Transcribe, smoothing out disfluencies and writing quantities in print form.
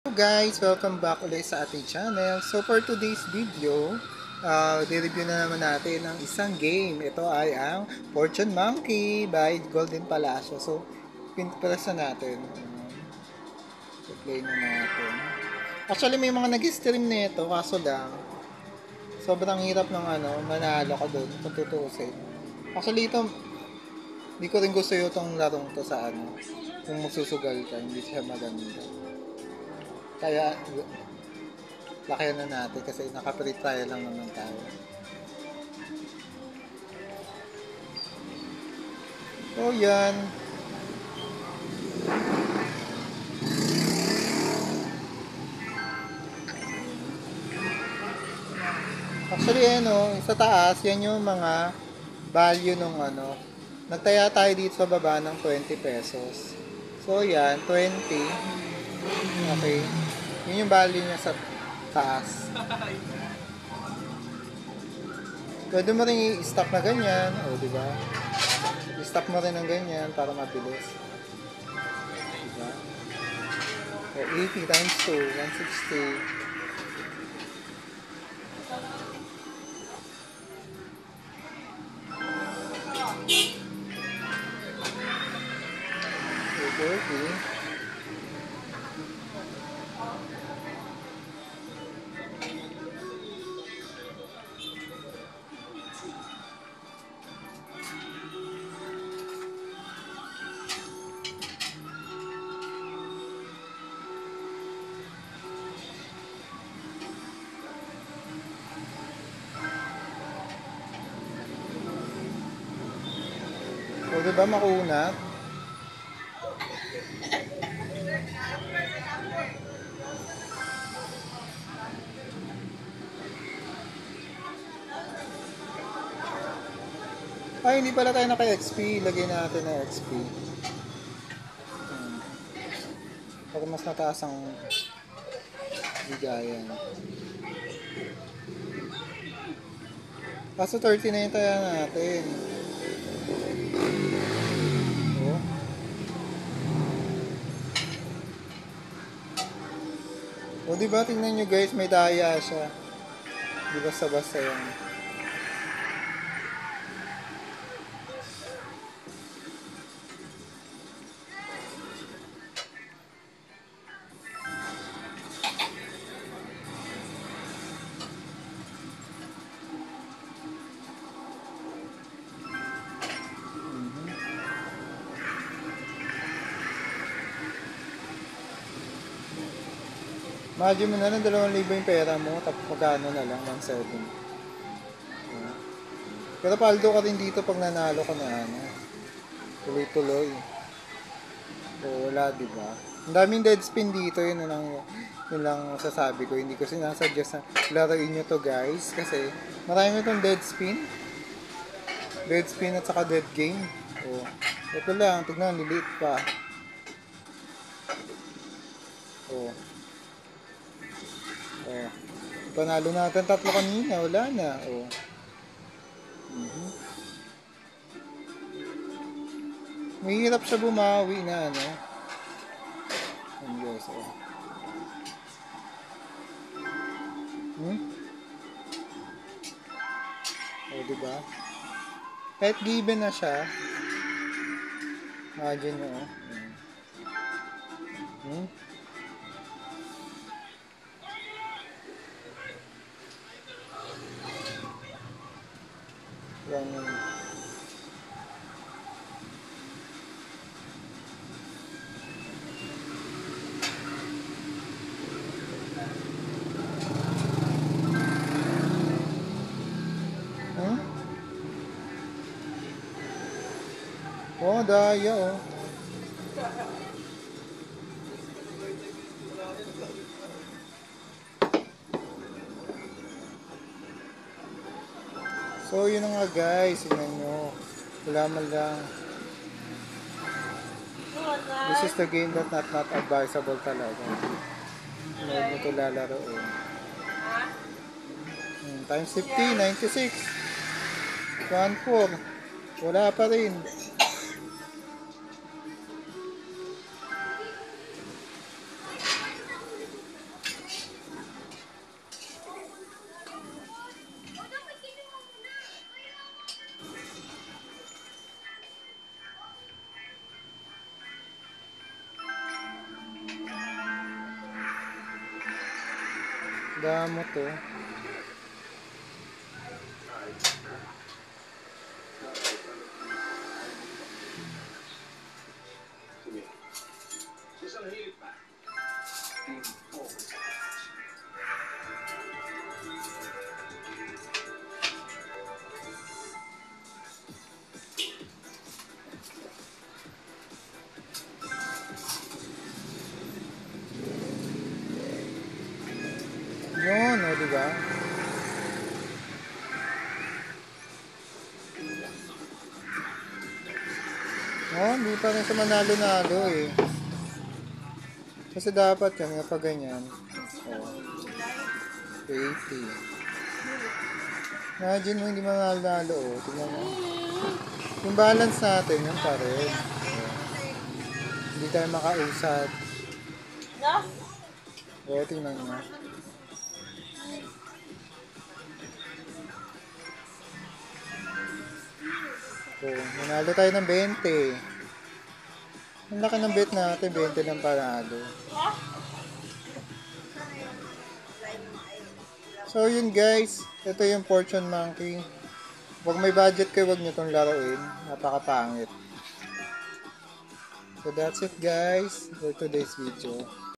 Hello guys! Welcome back ulit sa ating channel. So for today's video, di-review na naman natin ang isang game. Ito ay ang Fortune Monkey by Golden Palacio. So, pinpress na natin. Play na natin. Actually, may mga nag-stream na ito, kaso lang, sobrang hirap ng manalo ka doon, kung tutuusin. Actually, ito, hindi ko rin gusto itong larong to sa kung magsusugal ka, hindi siya maganda. Kaya, lakayan na natin kasi naka-free trial lang naman tayo. So, yan. Actually, sa taas, yan yung mga value nung Nagtaya tayo dito sa baba ng 20 pesos. So, yan, 20. Okay. Yun yung value niya sa taas. Pwede mo rin i-stop na ganyan. O, di ba? I-stop mo rin ng ganyan para mabilis. Diba? So, 80 times 2, 160. Okay. O, diba makunat? Ay, hindi pala tayo naka-XP. Lagay natin na XP. Para mas mataas ang bigayan. Kaso 30 na yung taya natin. Oh. O, diba? Tingnan nyo guys, may daya siya. Di basta-basta yan. Imagine mo na lang 2,000 yung pera mo, tapos magkano na lang, 1,700. Pero paldo ka rin dito pag nanalo ka na tuloy-tuloy. O wala, di ba? Ang daming dead spin dito, yun lang masasabi ko. Hindi ko sinasuggest na laruin nyo to guys, kasi marami itong dead spin. Dead spin at saka dead game. O, ito lang, tignan, liliit pa. O. Oh. Panalo natin 3 kanina, wala na. Oh. Mahirap siya bumawi na Ang Diyos, oh. Oh, diba? Kahit given na siya, imagine nyo, oh. Yan yun. Oh, daya, oh. So, yun na nga guys, tignan nyo. Wala man lang. This is the game that not advisable talaga. Huwag mo ito lalaroin. Times 50, 96. 1-4. Wala pa rin. Damo to. Yun, o, diba? Oh, hindi pa rin sa manalo-nalo eh. Kasi dapat yan, kapag ganyan. Oh, 80. Imagine mo, hindi manalo-nalo, oh. Tingnan mo. Yung balance natin, yun pa rin. Oh, hindi tayo makausad. Oh, tingnan mo. Oh, nanalo tayo ng 20. Ang laki ng bet natin, 20 ng panalo. So yun guys, ito yung Fortune Monkey. Huwag may budget kayo, huwag nyo itong laruin. Napakapangit. So that's it guys for today's video.